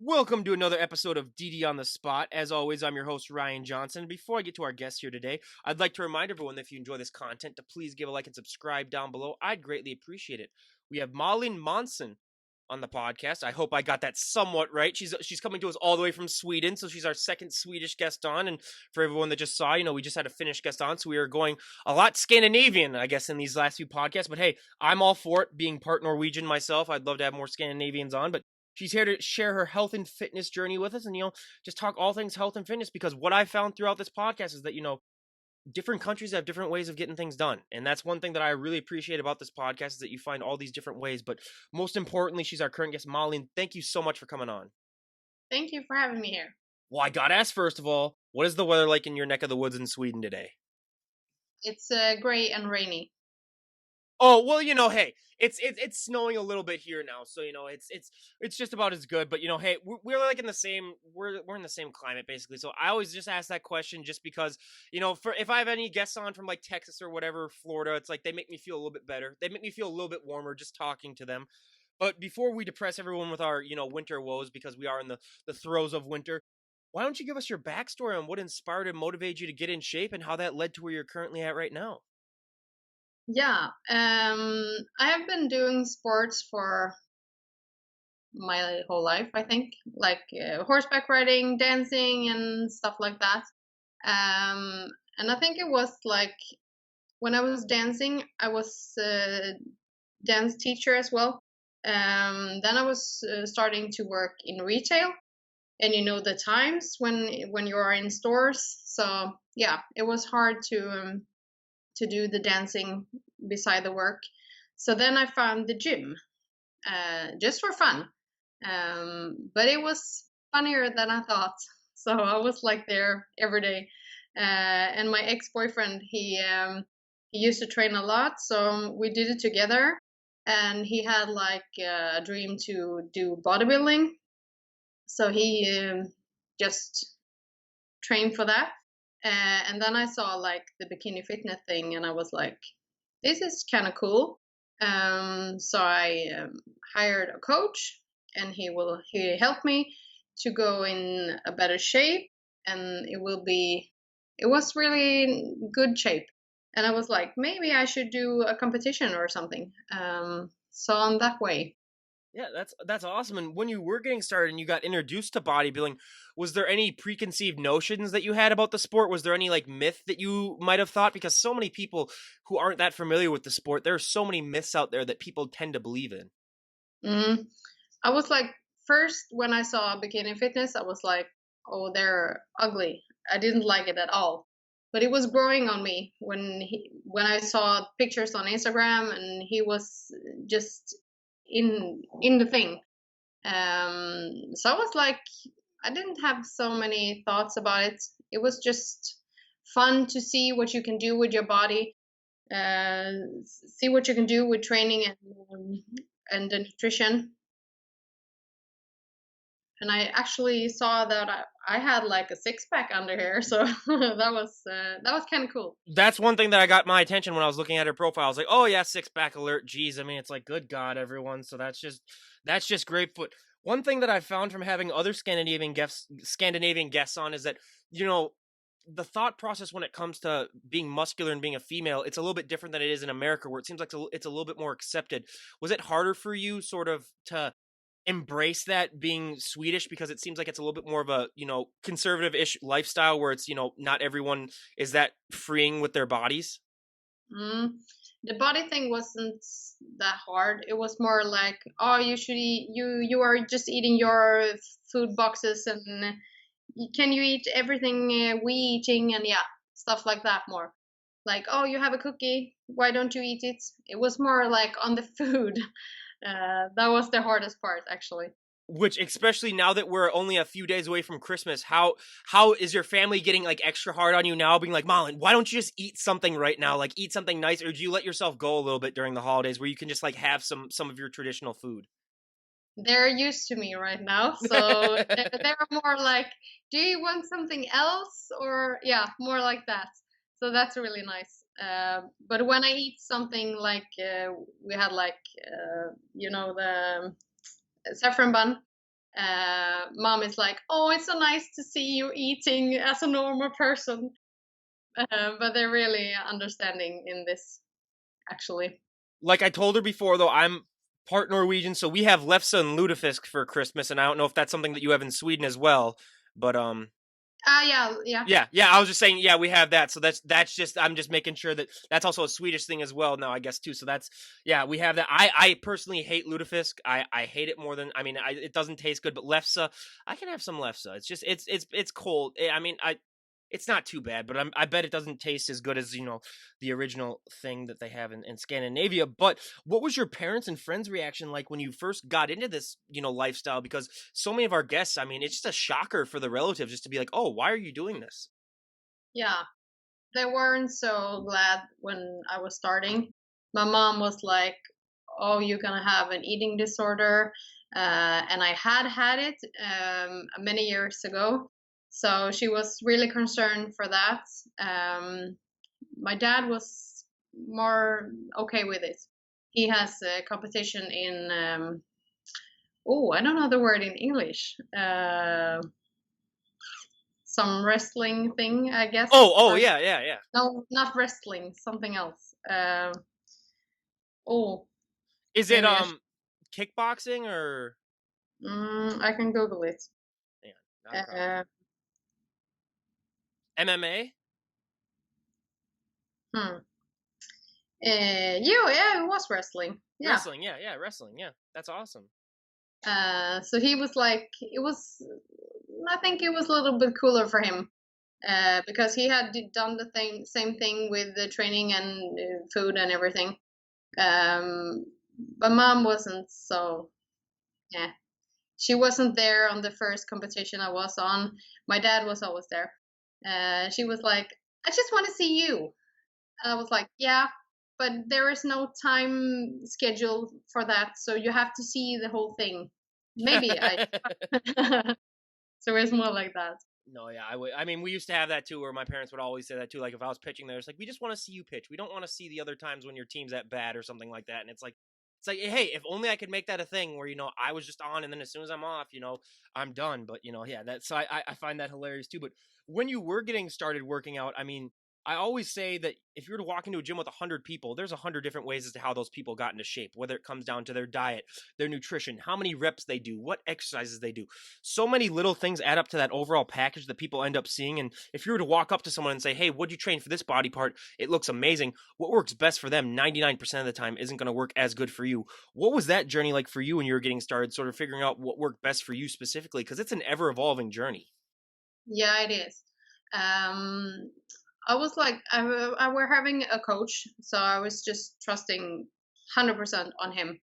Welcome to another episode of DD on the Spot. As always, I'm your host, Ryan Johnson. Before I get to our guest here today, I'd like to remind everyone that if you enjoy this content, to please give a like and subscribe down below. I'd greatly appreciate it. We have Malin Mansson on the podcast. I hope I got that somewhat right. She's coming to us all the way from Sweden, so she's our second Swedish guest on. And for everyone that just saw, we just had a Finnish guest on, so we are going a lot Scandinavian, I guess, in these last few podcasts. But hey, I'm all for it. Being part Norwegian myself, I'd love to have more Scandinavians on, but she's here to share her health and fitness journey with us and, just talk all things health and fitness because what I found throughout this podcast is that, different countries have different ways of getting things done. And that's one thing that I really appreciate about this podcast is that you find all these different ways. But most importantly, she's our current guest, Malin. Thank you so much for coming on. Thank you for having me here. Well, I got to ask, first of all, what is the weather like in your neck of the woods in Sweden today? It's gray and rainy. Oh, well, hey, it's snowing a little bit here now, so it's just about as good. But hey, we're like in the same we're in the same climate basically. So I always just ask that question just because for if I have any guests on from like Texas or whatever, Florida, it's like they make me feel a little bit better. They make me feel a little bit warmer just talking to them. But before we depress everyone with our winter woes because we are in the throes of winter, why don't you give us your backstory on what inspired and motivated you to get in shape and how that led to where you're currently at right now? Yeah, I have been doing sports for my whole life, I think, like horseback riding, dancing, and stuff like that. And I think it was like when I was dancing, I was a dance teacher as well. Then I was starting to work in retail, and the times when you are in stores. So yeah, it was hard to do the dancing beside the work. So then I found the gym just for fun. But it was funnier than I thought. So I was like there every day. And my ex-boyfriend, he used to train a lot, so we did it together. And he had like a dream to do bodybuilding, so he just trained for that. And then I saw like the bikini fitness thing, and I was like, this is kind of cool. So I hired a coach, and he helped me to go in a better shape, and it was really good shape. And I was like, maybe I should do a competition or something. So on that way. Yeah, that's awesome. And when you were getting started and you got introduced to bodybuilding, was there any preconceived notions that you had about the sport? Was there any like myth that you might have thought? Because so many people who aren't that familiar with the sport, there are so many myths out there that people tend to believe in. Mm. I was like, first when I saw bikini fitness, I was like, oh, they're ugly. I didn't like it at all. But it was growing on me when I saw pictures on Instagram, and he was just in the thing. So I was like, I didn't have so many thoughts about it. It was just fun to see what you can do with your body, see what you can do with training and the nutrition. And I actually saw that I had like a six pack under here, so that was kind of cool. That's one thing that I got my attention when I was looking at her profile. I was like, oh yeah, six pack alert. Geez, I mean, it's like, good God, everyone. So that's just great. But one thing that I found from having other Scandinavian guests on is that the thought process when it comes to being muscular and being a female, it's a little bit different than it is in America, where it seems like it's a little bit more accepted. Was it harder for you, sort of, to embrace that being Swedish, because it seems like it's a little bit more of a, conservative-ish lifestyle where it's, not everyone is that freeing with their bodies? Mm. The body thing wasn't that hard. It was more like, oh, you should eat. You are just eating your food boxes, and can you eat everything we eating, and yeah, stuff like that. More like, oh, you have a cookie. Why don't you eat it? It was more like on the food. That was the hardest part, actually. Which, especially now that we're only a few days away from Christmas, how is your family getting like extra hard on you now, being like, Malin, why don't you just eat something right now, like eat something nice, or do you let yourself go a little bit during the holidays where you can just like have some of your traditional food? They're used to me right now, so they're more like, do you want something else? Or yeah, more like that. So that's really nice. But when I eat something like we had like the saffron bun, Mom is like, "Oh, it's so nice to see you eating as a normal person." But they're really understanding in this, actually. Like I told her before, though, I'm part Norwegian, so we have lefse and lutefisk for Christmas, and I don't know if that's something that you have in Sweden as well. But Yeah, yeah, yeah, yeah. I was just saying, yeah, we have that. So that's just I'm just making sure that that's also a Swedish thing as well now, I guess too. So that's yeah, we have that. I personally hate lutefisk. I hate it more than it doesn't taste good. But lefse, I can have some lefse. It's just it's cold. I mean it's not too bad, but I bet it doesn't taste as good as the original thing that they have in Scandinavia. But what was your parents and friends' reaction like when you first got into this lifestyle? Because so many of our guests, I mean, it's just a shocker for the relatives just to be like, "Oh, why are you doing this?" yeah. They weren't so glad when I was starting. My mom was like, "Oh, you're gonna have an eating disorder," and I had it many years ago, so she was really concerned for that. My dad was more okay with it. He has a competition in oh, I don't know the word in English. Some wrestling thing, I guess. Oh, yeah, yeah, yeah. No, not wrestling, something else. Oh, Is it maybe kickboxing or I can Google it. yeah, not a problem. Uh, MMA? hmm. Yeah, it was wrestling. Yeah. Wrestling, yeah, yeah, wrestling, yeah. That's awesome. So he was like, it was. I think it was a little bit cooler for him because he had done the same thing with the training and food and everything. Um, but mom wasn't so. Yeah, she wasn't there on the first competition I was on. My dad was always there. She was like, "I just want to see you." And I was like, "Yeah, but there is no time schedule for that, so you have to see the whole thing." Maybe I. So it's more like that. No, yeah, I would. I mean, we used to have that too, where my parents would always say that too. Like, if I was pitching there, it's like we just want to see you pitch. We don't want to see the other times when your team's at bad or something like that. And it's like, hey, if only I could make that a thing where I was just on, and then as soon as I'm off, I'm done. But yeah, that so I find that hilarious too. But when you were getting started working out, I mean, I always say that if you were to walk into a gym with 100 people, there's 100 different ways as to how those people got into shape. Whether it comes down to their diet, their nutrition, how many reps they do, what exercises they do, so many little things add up to that overall package that people end up seeing. And if you were to walk up to someone and say, "Hey, what'd you train for this body part? It looks amazing." What works best for them 99% of the time isn't going to work as good for you. What was that journey like for you when you were getting started, sort of figuring out what worked best for you specifically? Because it's an ever evolving journey. Yeah, it is. Um, I was like, I were having a coach, so I was just trusting 100% on him.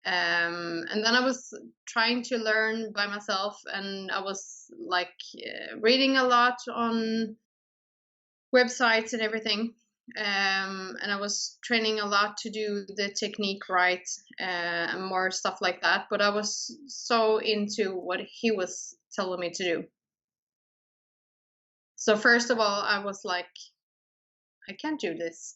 And then I was trying to learn by myself, and I was like reading a lot on websites and everything. And I was training a lot to do the technique right and more stuff like that. But I was so into what he was telling me to do. So first of all, I was like, I can't do this.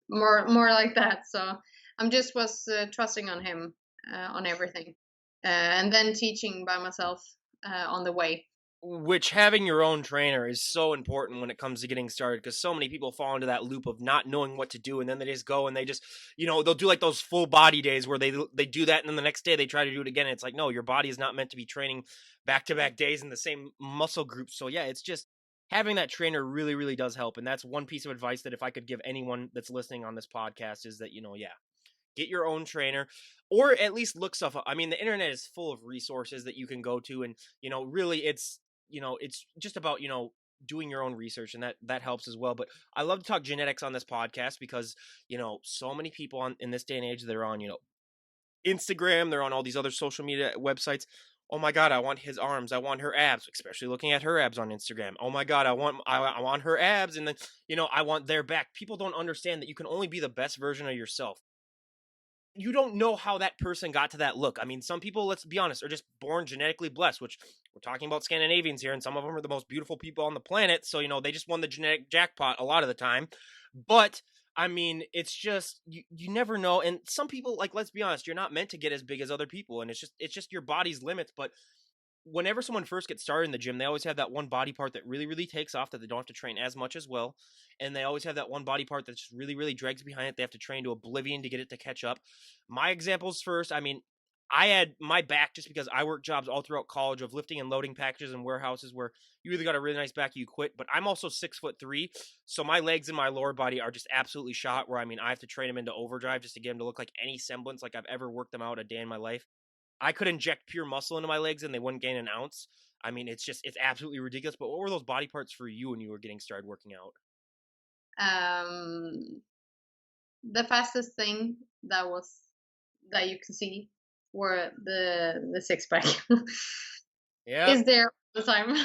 More like that. So I'm just was trusting on him on everything, and then teaching by myself on the way. Which having your own trainer is so important when it comes to getting started, because so many people fall into that loop of not knowing what to do, and then they just go and they just they'll do like those full body days where they do that, and then the next day they try to do it again. It's like, no, your body is not meant to be training back to back days in the same muscle group. So yeah, it's just having that trainer really really does help. And that's one piece of advice that if I could give anyone that's listening on this podcast is that yeah, get your own trainer, or at least look stuff up. I mean, the internet is full of resources that you can go to, and really it's just about doing your own research, and that helps as well. But I love to talk genetics on this podcast because so many people in this day and age, they're on Instagram, they're on all these other social media websites. Oh my god, I want his arms, I want her abs, especially looking at her abs on Instagram. Oh my god, I want her abs, and then I want their back. People don't understand that you can only be the best version of yourself. You don't know how that person got to that look. I mean, some people, let's be honest, are just born genetically blessed, which we're talking about Scandinavians here, and some of them are the most beautiful people on the planet. So, they just won the genetic jackpot a lot of the time. But I mean, it's just you never know. And some people, like, let's be honest, you're not meant to get as big as other people, and it's just your body's limits. But whenever someone first gets started in the gym, they always have that one body part that really, really takes off that they don't have to train as much as well. And they always have that one body part that just really, really drags behind it. They have to train to oblivion to get it to catch up. My examples first, I mean, I had my back just because I worked jobs all throughout college of lifting and loading packages in warehouses where you either got a really nice back or you quit. But I'm also 6'3", so my legs and my lower body are just absolutely shot. Where I mean, I have to train them into overdrive just to get them to look like any semblance like I've ever worked them out a day in my life. I could inject pure muscle into my legs and they wouldn't gain an ounce. I mean, it's absolutely ridiculous. But what were those body parts for you when you were getting started working out? Um, the fastest thing that you can see were the six pack. Yep. Is there all the time.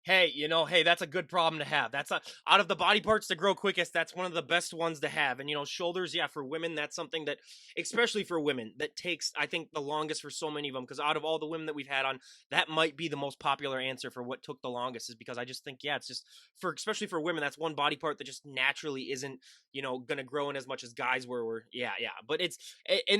Hey, hey, that's a good problem to have. That's out of the body parts to grow quickest. That's one of the best ones to have. And shoulders, yeah, for women, that's something that, especially for women, that takes, I think, the longest for so many of them. Because out of all the women that we've had on, that might be the most popular answer for what took the longest. Is because I just think, yeah, it's just especially for women, that's one body part that just naturally isn't, gonna grow in as much as guys were. Yeah, yeah. But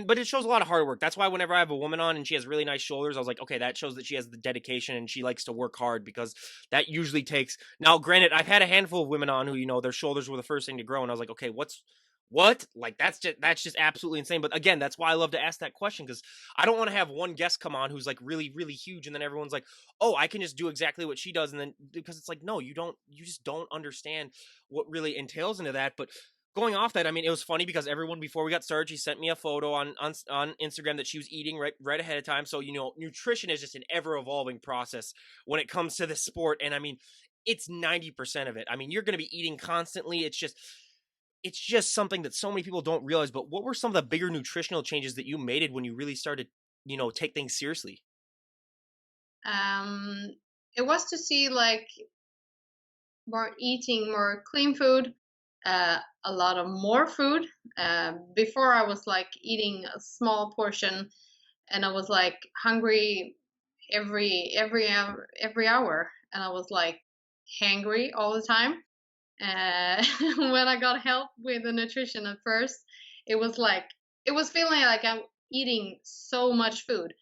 but it shows a lot of hard work. That's why whenever I have a woman on and she has really nice shoulders, I was like, okay, that shows that she has the dedication and she likes to work hard because that usually takes. Now, granted, I've had a handful of women on who, their shoulders were the first thing to grow, and I was like, okay, what? Like that's just absolutely insane. But again, that's why I love to ask that question because I don't want to have one guest come on who's like really, really huge, and then everyone's like, oh, I can just do exactly what she does, and then because it's like, no, you just don't understand what really entails into that. But going off that, I mean, it was funny because everyone before we got started, she sent me a photo on Instagram that she was eating right ahead of time. So nutrition is just an ever evolving process when it comes to this sport, and I mean, it's 90% of it. I mean, you're going to be eating constantly. It's just something that so many people don't realize. But what were some of the bigger nutritional changes that you made it when you really started, take things seriously? um, it was to see like more eating more clean food, a lot of more food. Before I was like eating a small portion, and I was like hungry every hour, and I was like hangry all the time. When I got help with the nutrition at first, it was like it was feeling like I'm eating so much food.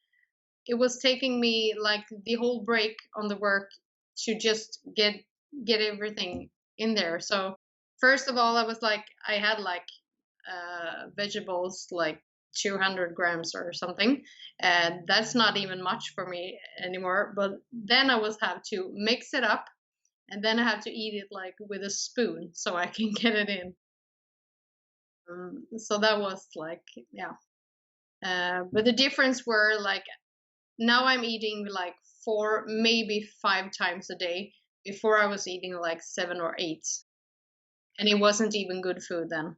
It was taking me like the whole break on the work to just get everything in there. So first of all, I was like I had like vegetables like 200 grams or something, and that's not even much for me anymore. But then I was have to mix it up, and then I have to eat it like with a spoon so I can get it in. So that was like, yeah. But the difference were like now I'm eating like 4, maybe 5 times a day. Before I was eating like 7 or 8, and it wasn't even good food then.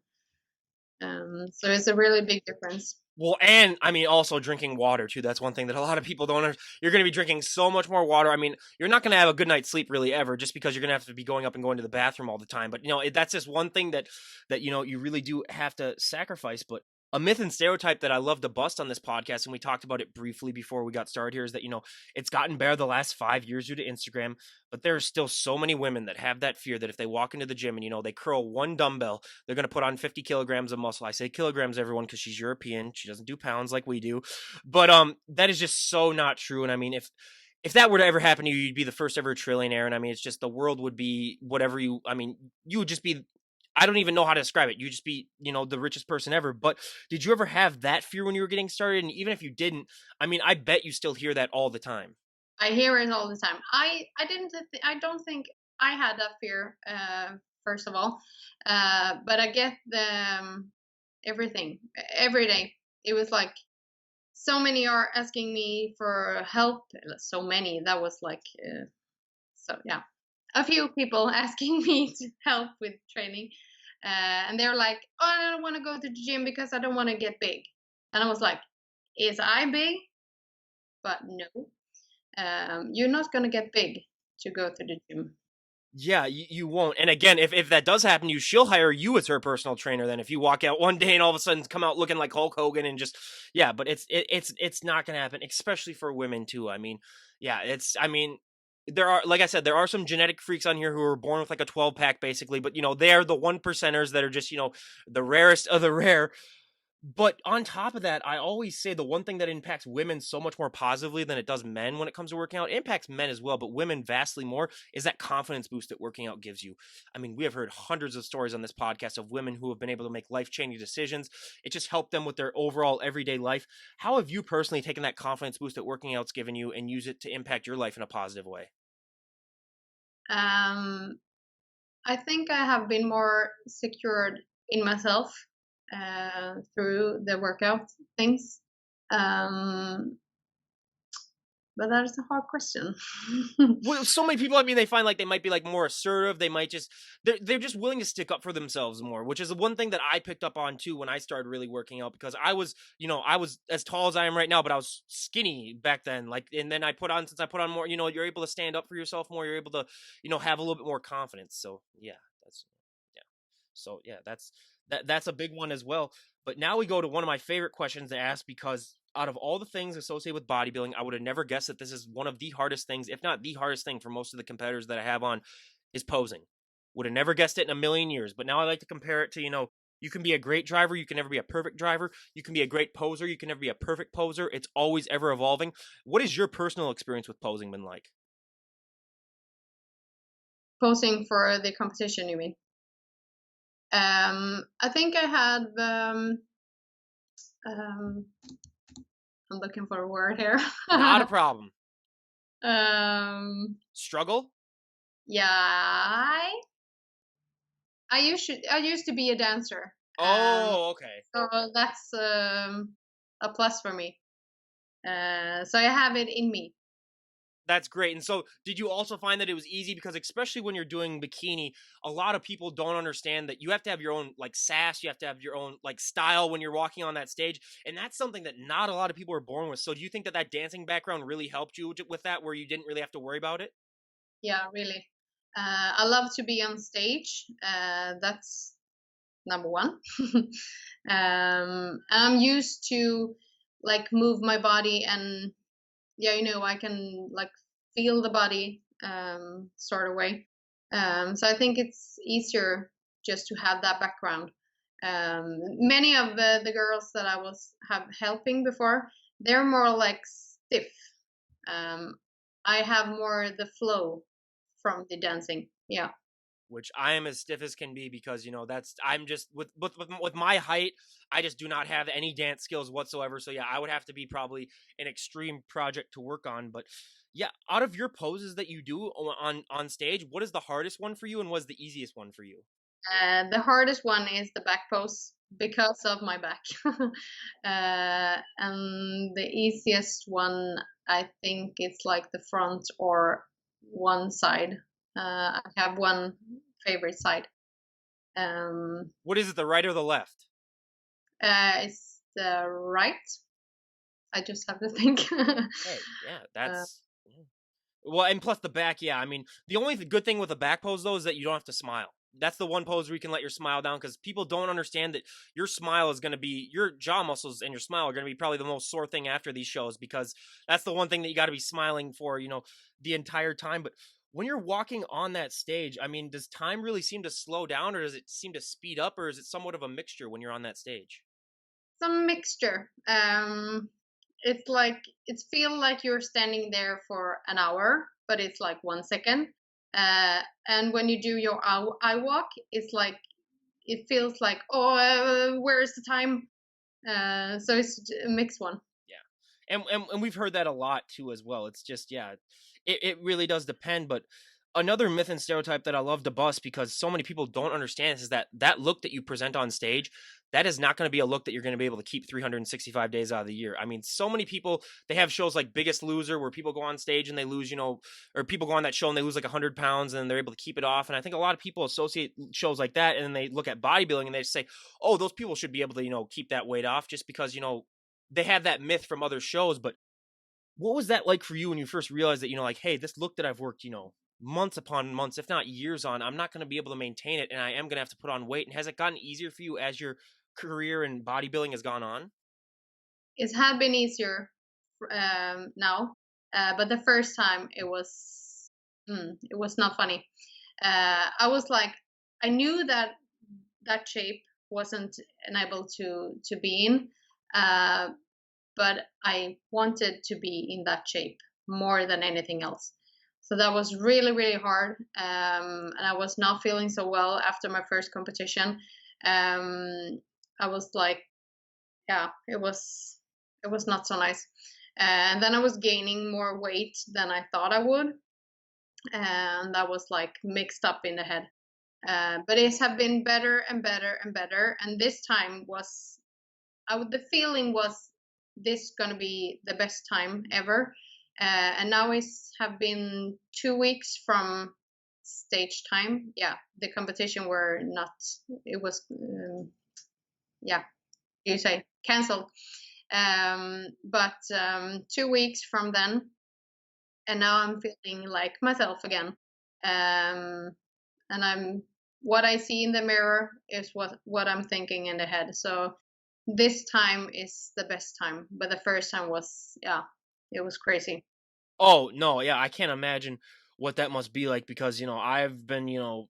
So it's a really big difference. Well, and I mean, also drinking water too. That's one thing that a lot of people don't understand. You're going to be drinking so much more water. I mean, you're not going to have a good night's sleep really ever, just because you're going to have to be going up and going to the bathroom all the time. But that's just one thing that you really do have to sacrifice. But a myth and stereotype that I love to bust on this podcast, and we talked about it briefly before we got started here, is that it's gotten better the last 5 years due to Instagram. But there are still so many women that have that fear that if they walk into the gym and they curl one dumbbell, they're going to put on 50 kilograms of muscle. I say kilograms, everyone, because she's European. She doesn't do pounds like we do. But that is just so not true. And I mean, if that were to ever happen to you, you'd be the first ever trillionaire. And I mean, it's just the world would be whatever I mean, you would just be. I don't even know how to describe it. You just be, the richest person ever. But did you ever have that fear when you were getting started? And even if you didn't, I mean, I bet you still hear that all the time. I hear it all the time. I don't think I had that fear, first of all, but I get the everything every day. It was like so many are asking me for help. So many that was like so yeah, a few people asking me to help with training, and they're like, "Oh, I don't want to go to the gym because I don't want to get big." And I was like, "Is I big?" But no, you're not gonna get big to go to the gym. Yeah, you won't. And again, if that does happen to you, she'll hire you as her personal trainer. Then if you walk out one day and all of a sudden come out looking like Hulk Hogan and just yeah, but it's not gonna happen, especially for women too. I mean, yeah, it's I mean there are, like I said, there are some genetic freaks on here who are born with like a 12 pack basically, but they are the one percenters that are just, the rarest of the rare. But on top of that, I always say the one thing that impacts women so much more positively than it does men when it comes to working out, it impacts men as well, but women vastly more, is that confidence boost that working out gives you. I mean, we have heard hundreds of stories on this podcast of women who have been able to make life-changing decisions. It just helped them with their overall everyday life. How have you personally taken that confidence boost that working out's given you and use it to impact your life in a positive way? Um, I think I have been more secured in myself through the workout things. Um, but that is a hard question. Well, so many people, I mean, they find like they might be like more assertive. They might just they're just willing to stick up for themselves more, which is the one thing that I picked up on too when I started really working out, because I was as tall as I am right now, but I was skinny back then. Like, and then since I put on more, you're able to stand up for yourself more. You're able to, have a little bit more confidence. So yeah, that's yeah. So yeah, that's a big one as well. But now we go to one of my favorite questions to ask, because out of all the things associated with bodybuilding, I would have never guessed that this is one of the hardest things, if not the hardest thing for most of the competitors that I have on, is posing. Would have never guessed it in a million years. But now I like to compare it to, you can be a great driver, you can never be a perfect driver. You can be a great poser, you can never be a perfect poser. It's always ever evolving. What has your personal experience with posing been like? Posing for the competition, you mean? I think I had um, I'm looking for a word here. Not a problem. um, Struggle? yeah, I used to be a dancer, Oh, okay. so that's a plus for me. So I have it in me. That's great. And so, did you also find that it was easy, because especially when you're doing bikini, a lot of people don't understand that you have to have your own like sass, you have to have your own like style when you're walking on that stage, and that's something that not a lot of people are born with. So, do you think that that dancing background really helped you with that, where you didn't really have to worry about it? Yeah, really. I love to be on stage. That's number one. I'm used to like move my body, and yeah, I can like feel the body sort of way. So I think it's easier just to have that background. Many of the girls that I was helping before, they're more like stiff. Um, I have more the flow from the dancing. Yeah. Which I am as stiff as can be, because that's I'm just with my height, I just do not have any dance skills whatsoever. So yeah, I would have to be probably an extreme project to work on. But yeah, out of your poses that you do on stage, what is the hardest one for you, and what is the easiest one for you? The hardest one is the back pose because of my back. And the easiest one, I think it's like the front or one side. I have one favorite side. What is it, the right or the left? It's the right. I just have to think. Hey, yeah, uh, that's yeah. Well, and plus the back, yeah. I mean, the only good thing with the back pose though is that you don't have to smile. That's the one pose where you can let your smile down, because people don't understand that your smile is going to be, your jaw muscles and your smile are going to be probably the most sore thing after these shows, because that's the one thing that you got to be smiling for, the entire time. But when you're walking on that stage, I mean, does time really seem to slow down, or does it seem to speed up, or is it somewhat of a mixture when you're on that stage? some mixture. It's like it feels like you're standing there for an hour, but it's like 1 second. And when you do your eye walk, it's like it feels like, oh, where is the time? So it's a mixed one. Yeah. And we've heard that a lot too as well. It's just, yeah, it really does depend. But another myth and stereotype that I love to bust, because so many people don't understand, is that that look that you present on stage, that is not going to be a look that you're going to be able to keep 365 days out of the year. I mean, so many people, they have shows like Biggest Loser where people go on stage and they lose, or people go on that show and they lose like 100 pounds and they're able to keep it off. And I think a lot of people associate shows like that, and then they look at bodybuilding and they say, oh, those people should be able to, keep that weight off, just because, they have that myth from other shows. But what was that like for you when you first realized that, like, hey, this look that I've worked, months upon months, if not years on, I'm not going to be able to maintain it, and I am going to have to put on weight? And has it gotten easier for you as your career in bodybuilding has gone on? It had been easier now, but the first time it was. it was not funny. I was like, I knew that that shape wasn't unable to be in, uh, but I wanted to be in that shape more than anything else. So that was really, really hard. And I was not feeling so well after my first competition. I was like, yeah, it was not so nice. And then I was gaining more weight than I thought I would, and that was like mixed up in the head. But it have been better and better and better. And this time was, the feeling was this gonna be the best time ever. And now it's have been 2 weeks from stage time. Yeah, the competition were not. It was yeah, you say cancelled. But 2 weeks from then, and now I'm feeling like myself again. Um, and I'm what I see in the mirror is what I'm thinking in the head. So this time is the best time, but the first time was, yeah, it was crazy. Oh, no, yeah, I can't imagine what that must be like because, I've been,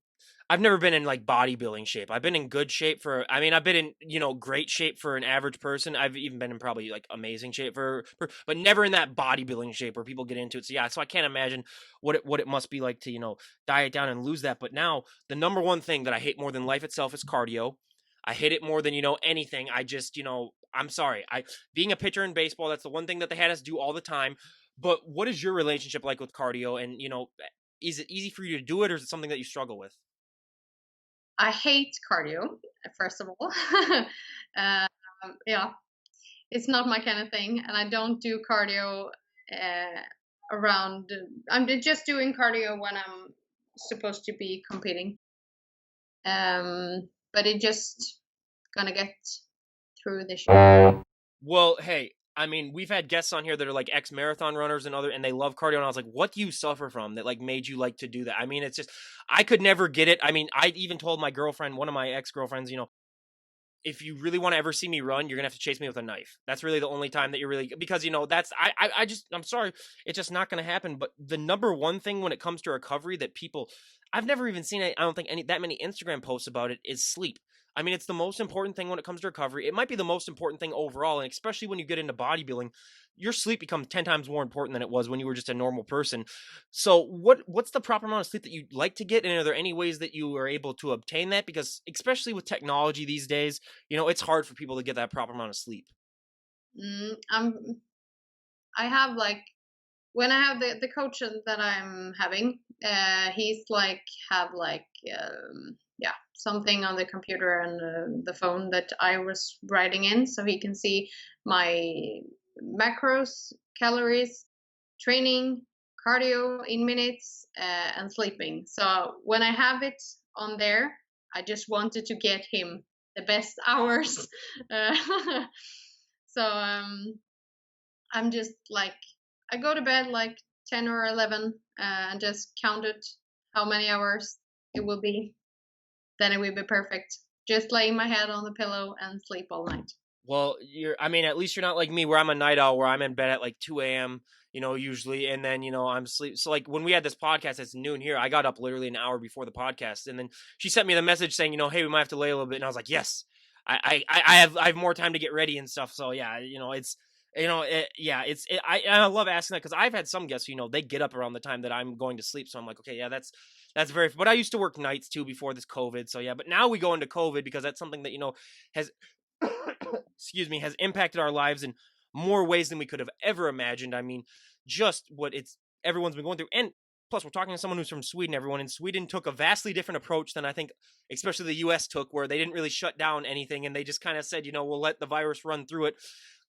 I've never been in like bodybuilding shape. I've been in good shape for I mean, I've been in, great shape for an average person. I've even been in probably like amazing shape but never in that bodybuilding shape where people get into it. So yeah, so I can't imagine what it must be like to, diet down and lose that. But now the number one thing that I hate more than life itself is cardio. I hate it more than, anything. I just, I'm sorry. I being a pitcher in baseball, that's the one thing that they had us do all the time. But what is your relationship like with cardio? And, is it easy for you to do it or is it something that you struggle with? I hate cardio, first of all. um, yeah, it's not my kind of thing, and I don't do cardio uh, around. I'm just doing cardio when I'm supposed to be competing. But it just gonna get through this year. Well, hey, I mean, we've had guests on here that are like ex marathon runners and they love cardio. And I was like, what do you suffer from that like made you like to do that? I mean, it's just, I could never get it. I mean, I even told my girlfriend, one of my ex girlfriends, if you really want to ever see me run, you're gonna have to chase me with a knife. That's really the only time that you're really because that's I just I'm sorry, it's just not gonna happen. But the number one thing when it comes to recovery that people I've never even seen I don't think any that many Instagram posts about it is sleep. I mean, it's the most important thing when it comes to recovery. It might be the most important thing overall, and especially when you get into bodybuilding, your sleep becomes 10 times more important than it was when you were just a normal person. So what's the proper amount of sleep that you like to get? And are there any ways that you are able to obtain that? Because especially with technology these days, it's hard for people to get that proper amount of sleep. Mm, I'm I have like when I have the coach that I'm having, he's like have like yeah, something on the computer and the phone that I was writing in, so he can see my macros, calories, training, cardio in minutes, and sleeping. So when I have it on there, I just wanted to get him the best hours. uh, so I'm just like, I go to bed like 10 or 11, and just counted how many hours it will be. Then it will be perfect. Just laying my head on the pillow and sleep all night. Well, I mean, at least you're not like me where I'm a night owl where I'm in bed at like 2 a.m., usually. And then, I'm sleep. So, like, when we had this podcast, it's noon here. I got up literally an hour before the podcast. And then she sent me the message saying, hey, we might have to lay a little bit. And I was like, yes, I have more time to get ready and stuff. So, yeah, yeah, I love asking that because I've had some guests, they get up around the time that I'm going to sleep. So I'm like, okay, yeah, that's but I used to work nights too before this COVID. So, yeah, but now we go into COVID because that's something that, has excuse me, has impacted our lives in more ways than we could have ever imagined. I mean, just what it's everyone's been going through. And plus, we're talking to someone who's from Sweden. Everyone in Sweden took a vastly different approach than I think, especially the US took, where they didn't really shut down anything and they just kind of said, we'll let the virus run through it.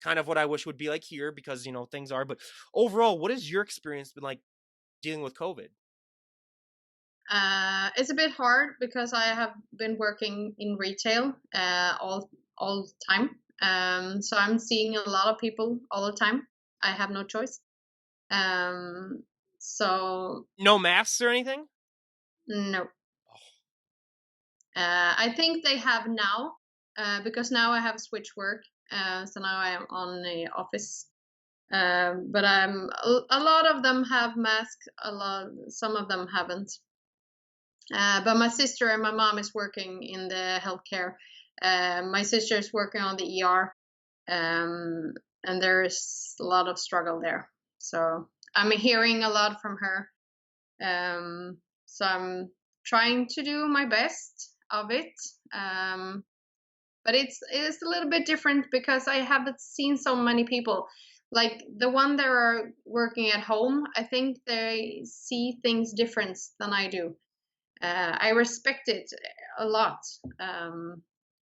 Kind of what I wish would be like here because, things are. But overall, what has your experience been like dealing with COVID? It's a bit hard because I have been working in retail all the time. So I'm seeing a lot of people all the time. I have no choice. Um, so No masks or anything? no. I think they have now, because now I have switch work. So now I am on the office. But a lot of them have masks. Some of them haven't. But my sister and my mom is working in the healthcare. My sister is working on the ER, and there's a lot of struggle there. So I'm hearing a lot from her. So I'm trying to do my best of it. But it's a little bit different because I haven't seen so many people. Like the one that are working at home, I think they see things different than I do. I respect it a lot,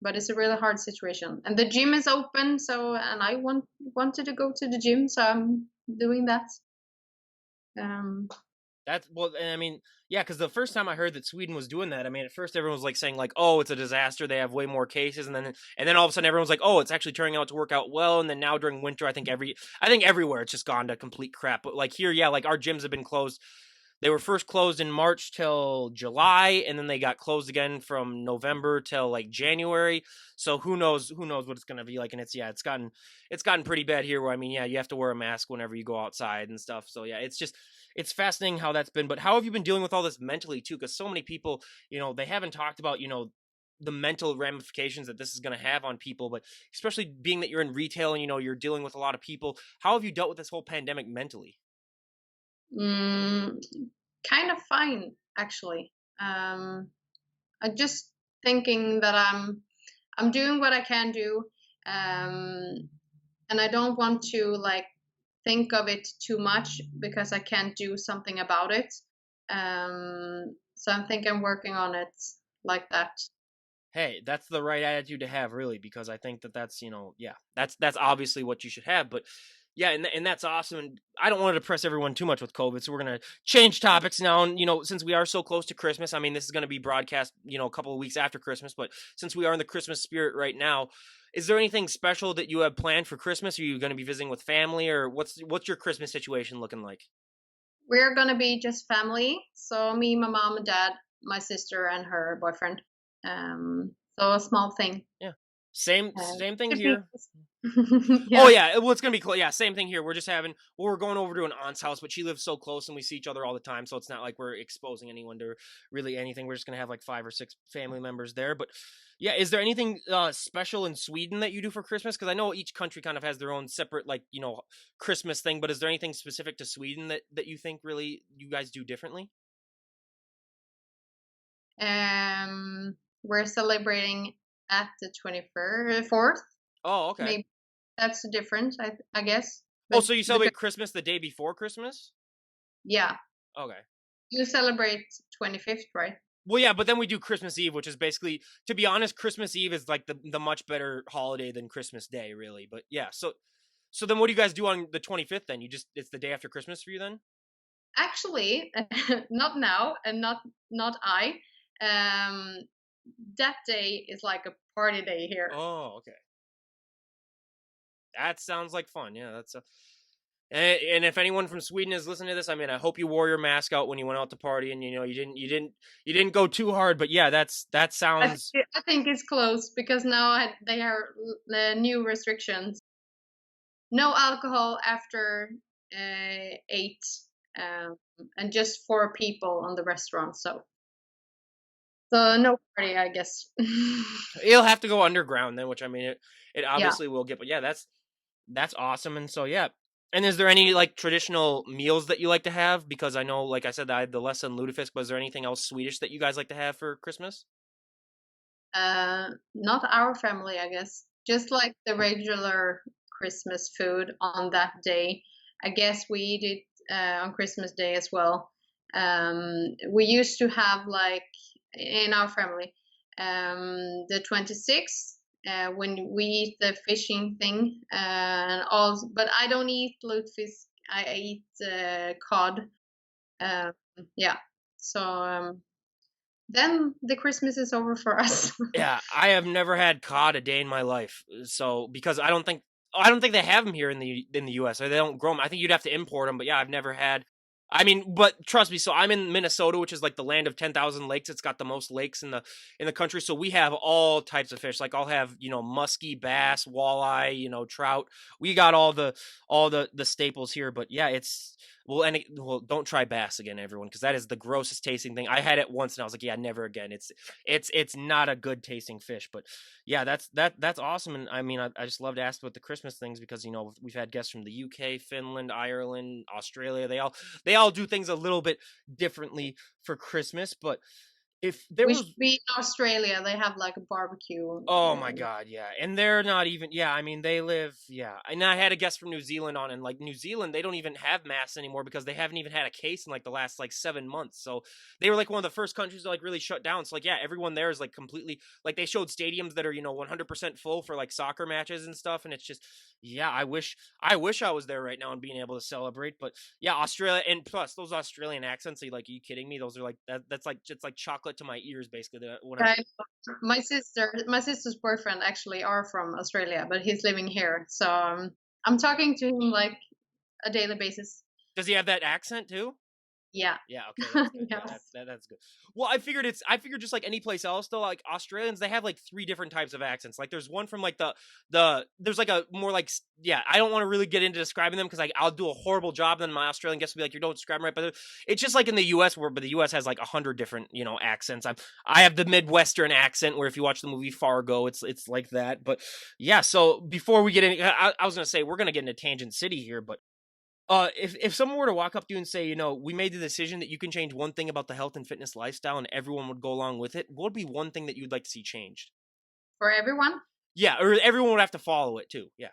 but it's a really hard situation. And the gym is open, so and I wanted to go to the gym, so I'm doing that. Um, That's well, and I mean, yeah, because the first time I heard that Sweden was doing that, I mean, at first everyone was like saying like, "Oh, it's a disaster. They have way more cases," and then all of a sudden everyone's like, "Oh, it's actually turning out to work out well." And then now during winter, I think everywhere it's just gone to complete crap. But like here, yeah, like our gyms have been closed. They were first closed in March till July, and then they got closed again from November till like January. So who knows what it's gonna be like. And it's gotten pretty bad here. Where I mean, yeah, you have to wear a mask whenever you go outside and stuff. So yeah, it's fascinating how that's been. But how have you been dealing with all this mentally too? Because so many people, they haven't talked about the mental ramifications that this is going to have on people. But especially being that you're in retail and you're dealing with a lot of people, how have you dealt with this whole pandemic mentally? mm, Kind of fine, actually. I just thinking that I'm doing what I can do, um, and I don't want to like think of it too much because I can't do something about it. So I think I'm working on it like that. Hey, that's the right attitude to have, really, because I think that that's yeah, that's obviously what you should have. But yeah, and that's awesome. And I don't want to depress everyone too much with COVID, so we're gonna change topics now. And since we are so close to Christmas, I mean, this is gonna be broadcast a couple of weeks after Christmas, but since we are in the Christmas spirit right now, is there anything special that you have planned for Christmas? Are you going to be visiting with family, or what's your Christmas situation looking like? We're gonna be just family, so me, my mom and dad, my sister, and her boyfriend. So a small thing. Yeah, same thing Should be. here. Oh Yeah. yeah, well it's gonna be close. Yeah, same thing here. We're going over to an aunt's house, but she lives so close and we see each other all the time, so it's not like we're exposing anyone to really anything. We're just gonna have like 5 or 6 family members there. But yeah, is there anything special in Sweden that you do for Christmas? Because I know each country kind of has their own separate like Christmas thing. But is there anything specific to Sweden that you think really you guys do differently? We're celebrating at the 24th, 4th. Oh, okay. Maybe that's different, I guess. Oh, But so you because celebrate Christmas the day before Christmas? yeah, Okay. you celebrate 25th, right? Well, yeah, but then we do Christmas Eve, which is basically, to be honest, Christmas Eve is like the much better holiday than Christmas Day, really. But yeah, so then what do you guys do on the 25th? Then it's the day after Christmas for you then? Actually, not now, and not I. Um, that day is like a party day here. Oh, okay. That sounds like fun. Yeah, and if anyone from Sweden is listening to this, I mean, I hope you wore your mask out when you went out to party, and you didn't go too hard. But yeah, that sounds. I think it's close because now they are the new restrictions. No alcohol after 8, um, and just 4 people on the restaurant. So no party, I guess. You'll have to go underground then, which I mean, it Yeah. obviously will get. But yeah, that's awesome. And so yeah. And is there any like traditional meals that you like to have? Because I know, like I said, I had the lesson lutefisk, but is there anything else Swedish that you guys like to have for Christmas? Not our family, I guess. Just like the regular Christmas food on that day. I guess we eat it on Christmas Day as well. We used to have like in our family the 26th when we eat the fishing thing and all. But I don't eat lutefisk. I eat cod. Um, yeah. So then the Christmas is over for us. Yeah, I have never had cod a day in my life. So because I don't think they have them here in the U.S. or they don't grow them. I think you'd have to import them. But yeah, I've never had. I mean, but trust me. So I'm in Minnesota, which is like the land of 10,000 lakes. It's got the most lakes in the country. So we have all types of fish. Like I'll have muskie, bass, walleye, trout. We got all the staples here. But yeah, it's well, don't try bass again, everyone, because that is the grossest tasting thing. I had it once and I was like, yeah, never again. It's not a good tasting fish. But yeah, that's awesome. And I mean, I just love to ask about the Christmas things because we've had guests from the UK, Finland, Ireland, Australia. They all do things a little bit differently for Christmas. But if there We was should be in Australia. They have like a barbecue. Oh my god, yeah. And they're not even yeah, I mean they live yeah. And I had a guest from New Zealand on and like New Zealand, they don't even have masks anymore because they haven't even had a case in like the last like 7 months. So they were like one of the first countries to like really shut down. So like yeah, everyone there is like completely like they showed stadiums that are, 100% full for like soccer matches and stuff and it's just yeah, I wish I was there right now and being able to celebrate, but yeah, Australia and plus those Australian accents, are you kidding me? Those are like that's like it's like chocolate to my ears basically whenever I, my sister's boyfriend actually are from Australia, but he's living here. So I'm talking to him like a daily basis. does he have that accent too? Yeah. Yeah, okay, that's good. Yeah, Yes. that's good. Well, I figured just like any place else though, like Australians, they have like three different types of accents. Like there's one from like there's like a more like yeah, I don't want to really get into describing them because like I'll do a horrible job. Then my Australian guests will be like, you don't describe them right, but it's just like in the U.S. but the U.S. has like 100 different accents. I have the Midwestern accent where if you watch the movie Fargo, it's like that. But yeah, so before we get in, I was gonna say we're gonna get into Tangent City here, but if someone were to walk up to you and say, we made the decision that you can change one thing about the health and fitness lifestyle, and everyone would go along with it, what would be one thing that you'd like to see changed? For everyone, Yeah, or everyone would have to follow it too. Yeah.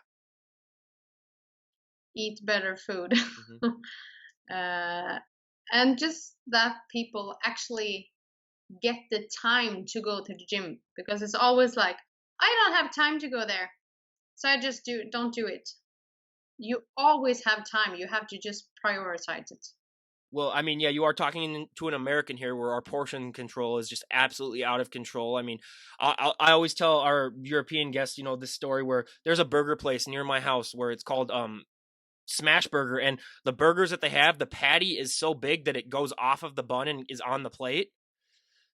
eat better food. Hmm. uh, and just that people actually get the time to go to the gym, because it's always like, I don't have time to go there, so I just don't do it. You always have time. You have to just prioritize it. Well, I mean, yeah, you are talking to an American here, where our portion control is just absolutely out of control. I mean, I always tell our European guests, this story where there's a burger place near my house where it's called Smash Burger, and the burgers that they have, the patty is so big that it goes off of the bun and is on the plate.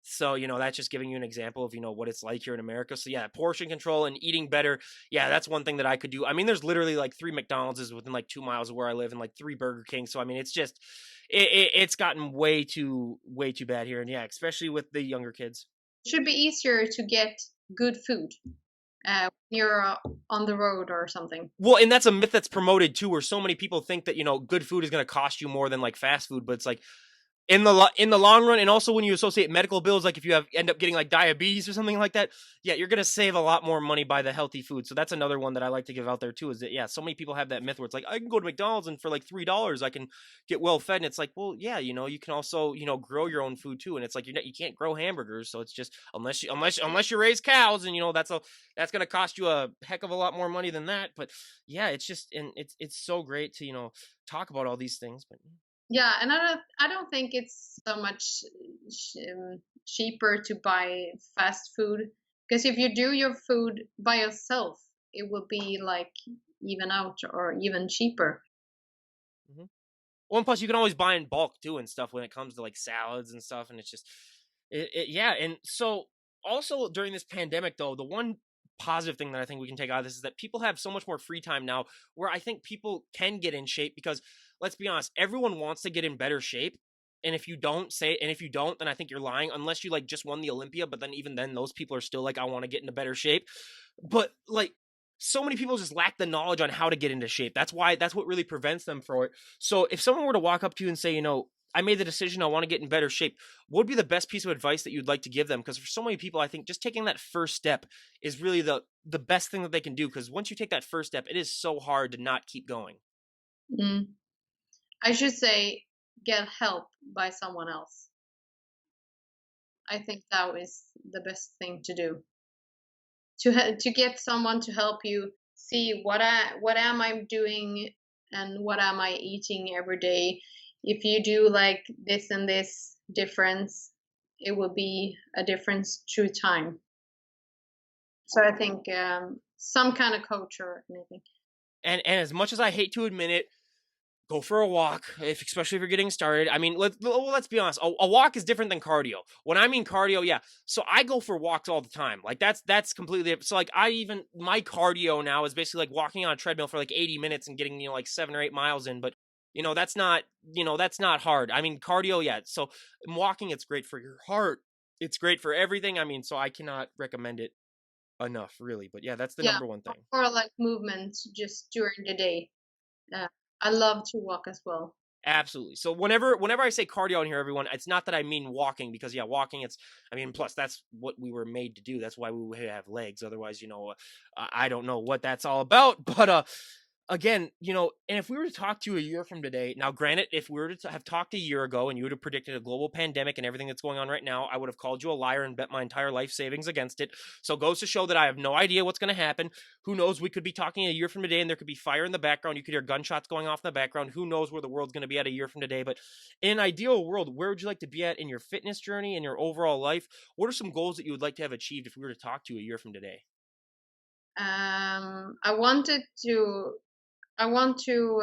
So, that's just giving you an example of, what it's like here in America. So, yeah, portion control and eating better. Yeah, that's one thing that I could do. I mean, there's literally like 3 McDonald's is within like 2 miles of where I live and like 3 Burger King. So, I mean, it's just it's gotten way too bad here and yeah, especially with the younger kids. It should be easier to get good food when you're on the road or something. Well, and that's a myth that's promoted too, where so many people think that, good food is going to cost you more than like fast food, but it's like in the long run, and also when you associate medical bills, like if you end up getting like diabetes or something like that, yeah, you're gonna save a lot more money by the healthy food. So that's another one that I like to give out there too. Is that yeah, so many people have that myth where it's like I can go to McDonald's and for like $3 I can get well fed, and it's like well yeah, you can also grow your own food too, and it's like you can't grow hamburgers, so it's just unless you raise cows, and that's gonna cost you a heck of a lot more money than that. But yeah, it's just and it's so great to talk about all these things, but. Yeah, and I don't think it's so much cheaper to buy fast food, because if you do your food by yourself, it will be like even out or even cheaper. Mhm. Well, and plus you can always buy in bulk too and stuff when it comes to like salads and stuff, and it's just, yeah. And so also during this pandemic, though, the one positive thing that I think we can take out of this is that people have so much more free time now, where I think people can get in shape because let's be honest, everyone wants to get in better shape. And if you don't, then I think you're lying. Unless you like just won the Olympia, but then even then, those people are still like, I want to get into better shape. But like so many people just lack the knowledge on how to get into shape. That's what really prevents them from it. So if someone were to walk up to you and say, I made the decision, I want to get in better shape, what would be the best piece of advice that you'd like to give them? Because for so many people, I think just taking that first step is really the best thing that they can do. Because once you take that first step, it is so hard to not keep going. Mm. I should say get help by someone else. I think that is the best thing to do. To get someone to help you see what am I doing and what am I eating every day. If you do like this and this difference, it will be a difference through time. So I think some kind of coach or anything. And as much as I hate to admit it, Go for a walk, especially if you're getting started. I mean, let's be honest. A walk is different than cardio. When I mean cardio, yeah. So I go for walks all the time. Like that's completely. So like I even my cardio now is basically like walking on a treadmill for like 80 minutes and getting like 7 or 8 miles in. But that's not that's not hard. I mean cardio, yeah. So walking, it's great for your heart. It's great for everything. I mean, so I cannot recommend it enough, really. But yeah, that's the Yeah, number one thing. or like movement just during the day. Uh, I love to walk as well. Absolutely. So whenever I say cardio in here, everyone, it's not that I mean walking because yeah, walking. I mean, plus that's what we were made to do. That's why we have legs. Otherwise, I don't know what that's all about. But again, and if we were to talk to you a year from today, now granted, if we were to have talked a year ago and you would have predicted a global pandemic and everything that's going on right now, I would have called you a liar and bet my entire life savings against it. So it goes to show that I have no idea what's going to happen. Who knows? We could be talking a year from today and there could be fire in the background. You could hear gunshots going off in the background. Who knows where the world's going to be at a year from today? But in an ideal world, where would you like to be at in your fitness journey and your overall life? What are some goals that you would like to have achieved if we were to talk to you a year from today? I wanted to. I want to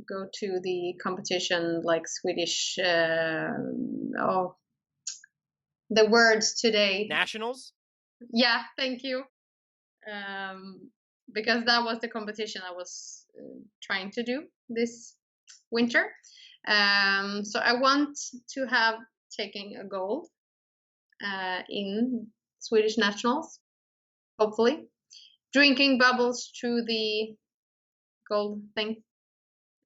go to the competition, like Swedish. Oh, the words today. Nationals? Yeah, thank you. Um, because that was the competition I was trying to do this winter. So I want to have taken a gold in Swedish nationals, hopefully. Drinking bubbles through the gold thing.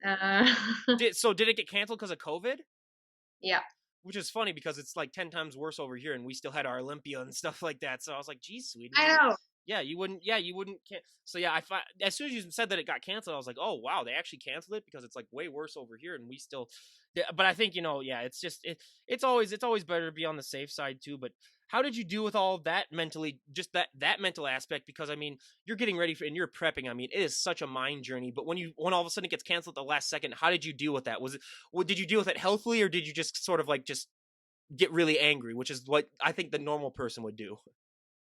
Uh, Did it get canceled because of COVID? yeah, Which is funny because it's like 10 times worse over here and we still had our Olympia and stuff like that. So I was like, geez, Sweden, I know. yeah, you wouldn't so yeah, as soon as you said that it got canceled, I was like, oh wow, they actually canceled it because it's like way worse over here and we still yeah, but I think, yeah, it's always better to be on the safe side too. But how did you do with all of that mentally, just that mental aspect? Because I mean, you're getting ready for and you're prepping. I mean, it is such a mind journey. But when all of a sudden it gets canceled at the last second, how did you deal with that? Did you deal with it healthily or did you just sort of like just get really angry, which is what I think the normal person would do?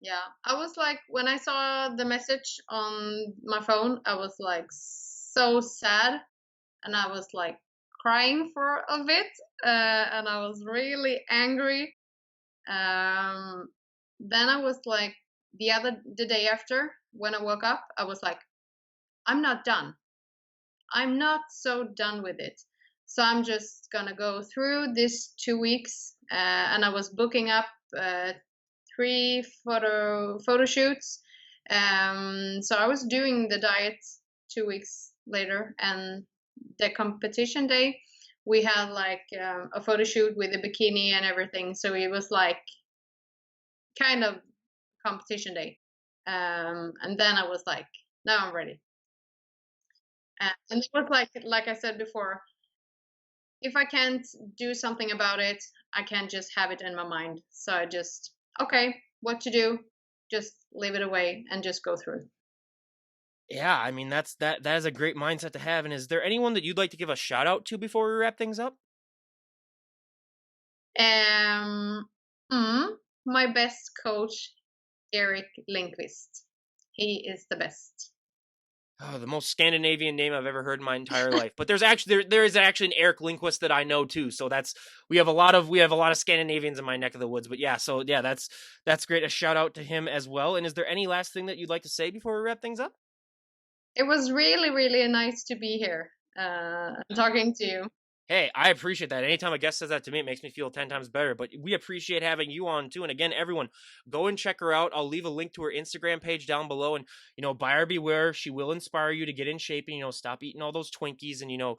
Yeah, I was like, when I saw the message on my phone, I was like so sad, and I was like crying for a bit, and I was really angry. Um, then I was like, the day after, when I woke up, I was like, I'm not done. I'm not so done with it. So I'm just gonna go through this 2 weeks, and I was booking up three photo shoots. So I was doing the diet 2 weeks later, and the competition day, we had like a photo shoot with a bikini and everything. So it was like kind of competition day. And then I was like, now I'm ready. And it was like I said before, if I can't do something about it, I can't just have it in my mind. So I just, okay, what to do? Just leave it away and just go through. Yeah, I mean that is a great mindset to have. And is there anyone that you'd like to give a shout out to before we wrap things up? Um, my best coach, Eric Lindqvist. He is the best. Oh, the most Scandinavian name I've ever heard in my entire life. But there is actually an Eric Lindquist that I know too. So we have a lot of Scandinavians in my neck of the woods. But yeah, so yeah, that's great. A shout out to him as well. And is there any last thing that you'd like to say before we wrap things up? It was really, really nice to be here talking to you. Hey, I appreciate that. Anytime a guest says that to me, it makes me feel 10 times better. But we appreciate having you on too. And again, everyone, go and check her out. I'll leave a link to her Instagram page down below. And, buyer beware. She will inspire you to get in shape and, stop eating all those Twinkies and,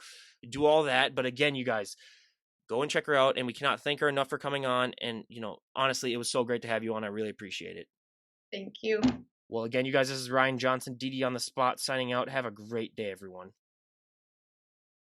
do all that. But again, you guys, go and check her out. And we cannot thank her enough for coming on. And, honestly, it was so great to have you on. I really appreciate it. Thank you. Well, again, you guys, this is Ryan Johnson, DD on the spot, signing out. Have a great day, everyone.